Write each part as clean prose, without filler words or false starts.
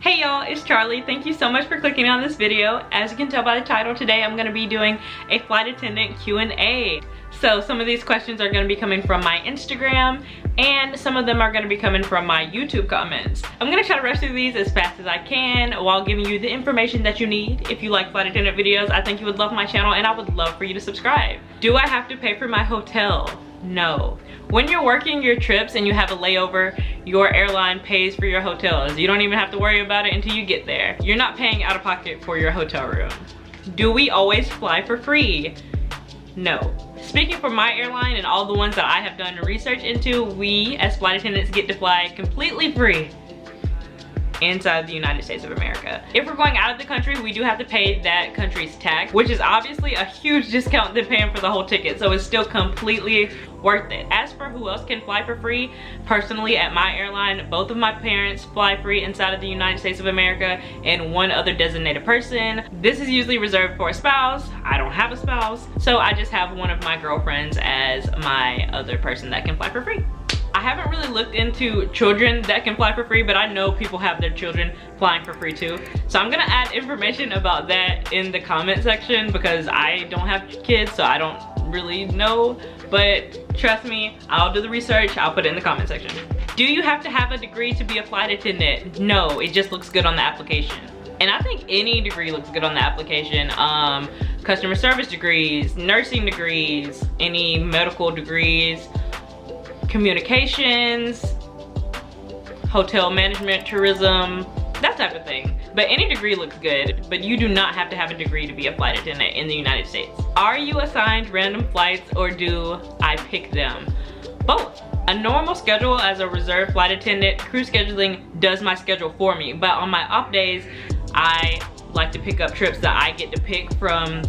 Hey y'all, it's Charlie. Thank you so much for clicking on this video. As you can tell by the title, today I'm going to be doing a flight attendant Q&A. So some of these questions are going to be coming from my Instagram and some of them are going to be coming from my YouTube comments. I'm going to try to rush through these as fast as I can while giving you the information that you need. If you like flight attendant videos, I think you would love my channel and I would love for you to subscribe. Do I have to pay for my hotel? No. When you're working your trips and you have a layover, your airline pays for your hotels. You don't even have to worry about it until you get there. You're not paying out of pocket for your hotel room. Do we always fly for free? No. Speaking for my airline and all the ones that I have done research into, we as flight attendants get to fly completely free inside the United States of America. If we're going out of the country, we do have to pay that country's tax, which is obviously a huge discount than paying for the whole ticket, so it's still completely worth it. As for who else can fly for free, personally at my airline, both of my parents fly free inside of the United States of America and one other designated person. This is usually reserved for a spouse. I don't have a spouse, so I just have one of my girlfriends as my other person that can fly for free. I haven't really looked into children that can fly for free, but I know people have their children flying for free too. So I'm gonna add information about that in the comment section because I don't have kids, so I don't really know. But trust me, I'll do the research, I'll put it in the comment section. Do you have to have a degree to be a flight attendant? No, it just looks good on the application. And I think any degree looks good on the application. Customer service degrees, nursing degrees, any medical degrees, communications, hotel management, tourism, that type of thing. But any degree looks good, but you do not have to have a degree to be a flight attendant in the United States. Are you assigned random flights or do I pick them? Both. A normal schedule as a reserve flight attendant, crew scheduling does my schedule for me, but on my off days, I like to pick up trips that I get to pick from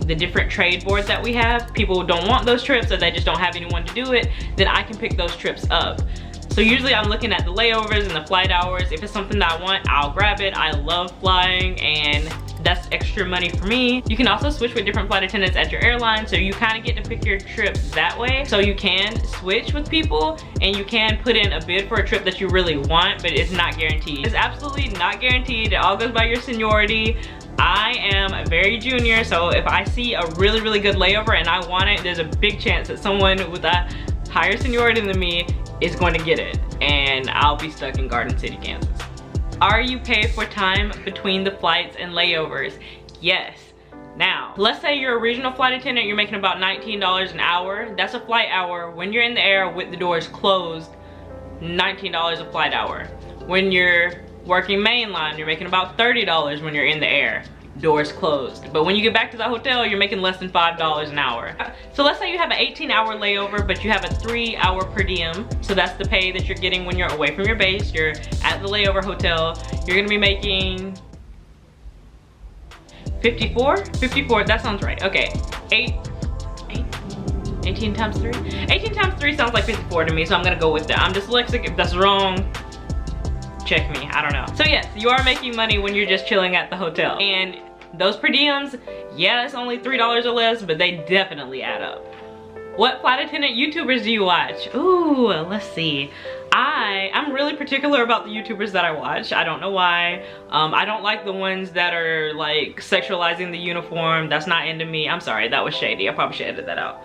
the different trade boards that we have. People don't want those trips or they just don't have anyone to do it, then I can pick those trips up. So usually I'm looking at the layovers and the flight hours. If it's something that I want, I'll grab it. I love flying and that's extra money for me. You can also switch with different flight attendants at your airline, so you kind of get to pick your trips that way. So you can switch with people and you can put in a bid for a trip that you really want, but it's not guaranteed. It's absolutely not guaranteed. It all goes by your seniority. I am very junior, so if I see a really good layover and I want it, there's a big chance that someone with a higher seniority than me is going to get it, and I'll be stuck in Garden City, Kansas. Are you paid for time between the flights and layovers? Yes. Now, let's say you're a regional flight attendant, you're making about $19 an hour. That's a flight hour. When you're in the air with the doors closed, $19 a flight hour. When you're working mainline, you're making about $30 when you're in the air, doors closed. But when you get back to the hotel, you're making less than $5 an hour. So let's say you have an 18-hour layover, but you have a 3-hour per diem. So that's the pay that you're getting when you're away from your base. You're at the layover hotel. You're gonna be making 54, that sounds right. Okay, 18 times 3? 18 times 3 sounds like 54 to me, so I'm gonna go with that. I'm dyslexic. If that's wrong, check me, I don't know. So yes, you are making money when you're just chilling at the hotel. And those per diems, yeah, it's only $3 or less, but they definitely add up. What flight attendant YouTubers do you watch? Ooh, let's see. I'm really particular about the YouTubers that I watch. I don't know why. I don't like the ones that are like sexualizing the uniform. That's not into me. I'm sorry, that was shady. I probably should edit that out.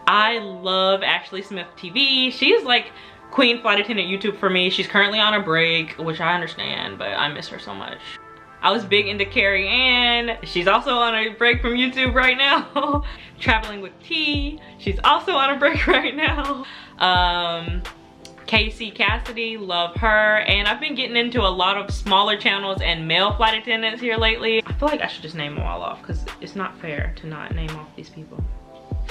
I love Ashley Smith TV. She's like Queen flight attendant YouTube for me. She's currently on a break, which I understand, but I miss her so much. I was big into Carrie Ann. She's also on a break from YouTube right now. Traveling with T. She's also on a break right now. Casey Cassidy, love her. And I've been getting into a lot of smaller channels and male flight attendants here lately. I feel like I should just name them all off because it's not fair to not name off these people.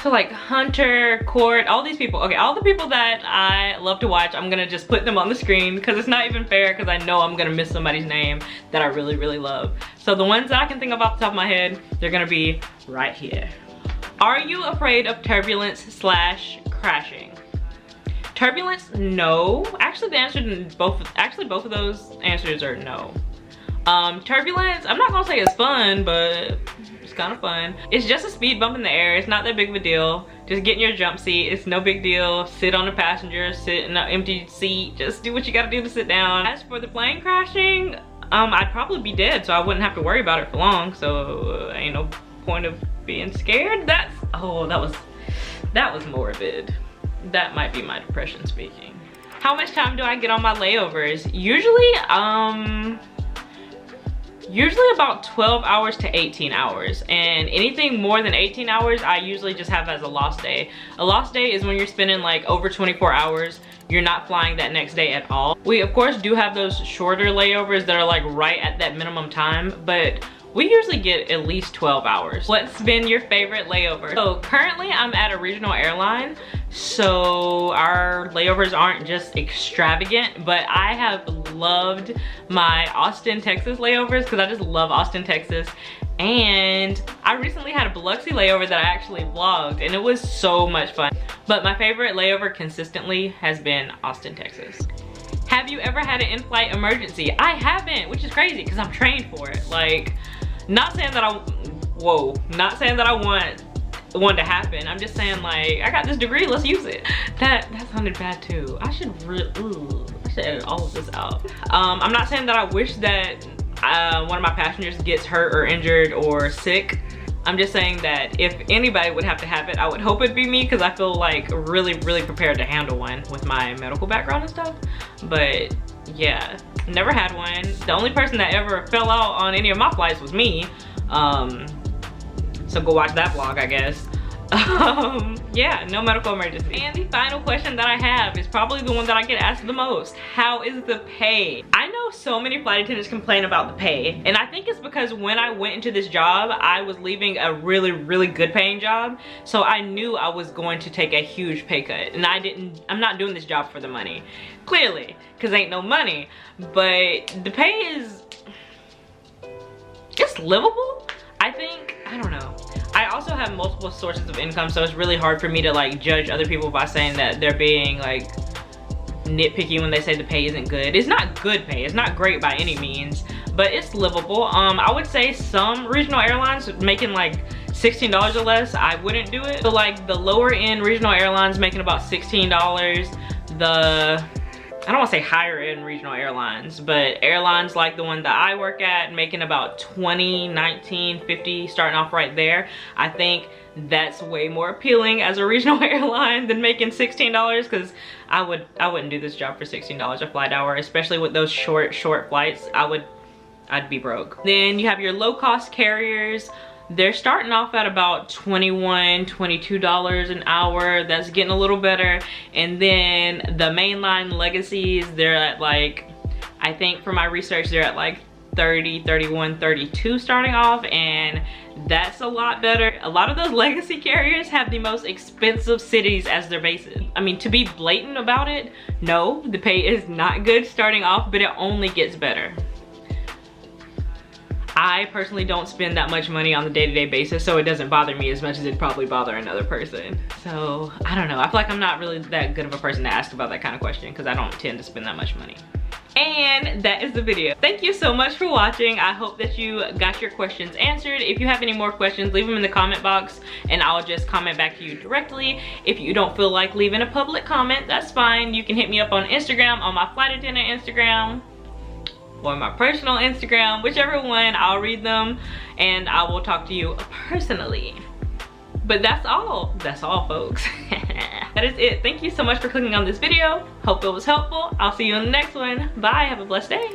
So like Hunter, Court, all these people. Okay, all the people that I love to watch, I'm gonna just put them on the screen because it's not even fair because I know I'm gonna miss somebody's name that I really love. So the ones that I can think of off the top of my head, they're gonna be right here. Are you afraid of turbulence / crashing? Turbulence, no. Actually, the answer to both of those answers are no. Turbulence, I'm not gonna say it's fun, but it's kind of fun. It's just a speed bump in the air. It's not that big of a deal. Just get in your jump seat. It's no big deal. Sit on the passenger, sit in an empty seat. Just do what you gotta do to sit down. As for the plane crashing, I'd probably be dead, so I wouldn't have to worry about it for long. So ain't no point of being scared. Oh, that was morbid. That might be my depression speaking. How much time do I get on my layovers? Usually about 12 hours to 18 hours, and anything more than 18 hours I usually just have as a lost day. A lost day is when you're spending like over 24 hours, you're not flying that next day at all. We of course do have those shorter layovers that are like right at that minimum time, but we usually get at least 12 hours. What's been your favorite layover? So currently I'm at a regional airline, so our layovers aren't just extravagant, but I have loved my Austin, Texas layovers because I just love Austin, Texas. And I recently had a Biloxi layover that I actually vlogged, and it was so much fun. But my favorite layover consistently has been Austin, Texas. Have you ever had an in-flight emergency? I haven't, which is crazy because I'm trained for it. Like, not saying that not saying that I want one to happen. I'm just saying, like, I got this degree, let's use it. That sounded bad too. I should edit all of this out. I'm not saying that I wish that one of my passengers gets hurt or injured or sick. I'm just saying that if anybody would have to have it, I would hope it'd be me, because I feel like really prepared to handle one with my medical background and stuff. But yeah, never had one. The only person that ever fell out on any of my flights was me. So go watch that vlog, I guess. Yeah, no medical emergency. And the final question that I have is probably the one that I get asked the most. How is the pay? I know so many flight attendants complain about the pay, and I think it's because when I went into this job, I was leaving a really good paying job, so I knew I was going to take a huge pay cut, and I'm not doing this job for the money, clearly, because ain't no money. But the pay is, it's livable, I think. I don't know. I also have multiple sources of income, so it's really hard for me to like judge other people by saying that they're being like nitpicky when they say the pay isn't good. It's not good pay, it's not great by any means, but it's livable. I would say some regional airlines making like $16 or less, I wouldn't do it. So like the lower end regional airlines making about $16, I don't want to say higher end regional airlines, but airlines like the one that I work at making about 20, 19, 50, starting off right there. I think that's way more appealing as a regional airline than making $16, because I wouldn't do this job for $16 a flight hour, especially with those short flights. I'd be broke. Then you have your low cost carriers. They're starting off at about $21, $22 an hour. That's getting a little better. And then the mainline legacies, they're at like, I think from my research, they're at like 30, 31, 32 starting off, and that's a lot better. A lot of those legacy carriers have the most expensive cities as their bases. I mean, to be blatant about it, no, the pay is not good starting off, but it only gets better. I personally don't spend that much money on the day-to-day basis, so it doesn't bother me as much as it'd probably bother another person. So I don't know, I feel like I'm not really that good of a person to ask about that kind of question, because I don't tend to spend that much money. And that is the video. Thank you so much for watching. I hope that you got your questions answered. If you have any more questions, leave them in the comment box and I'll just comment back to you directly. If you don't feel like leaving a public comment, that's fine. You can hit me up on Instagram, on my flight attendant Instagram, or my personal Instagram, whichever one. I'll read them and I will talk to you personally. But that's all folks. That is it. Thank you so much for clicking on this video. Hope it was helpful. I'll see you in the next one. Bye, have a blessed day.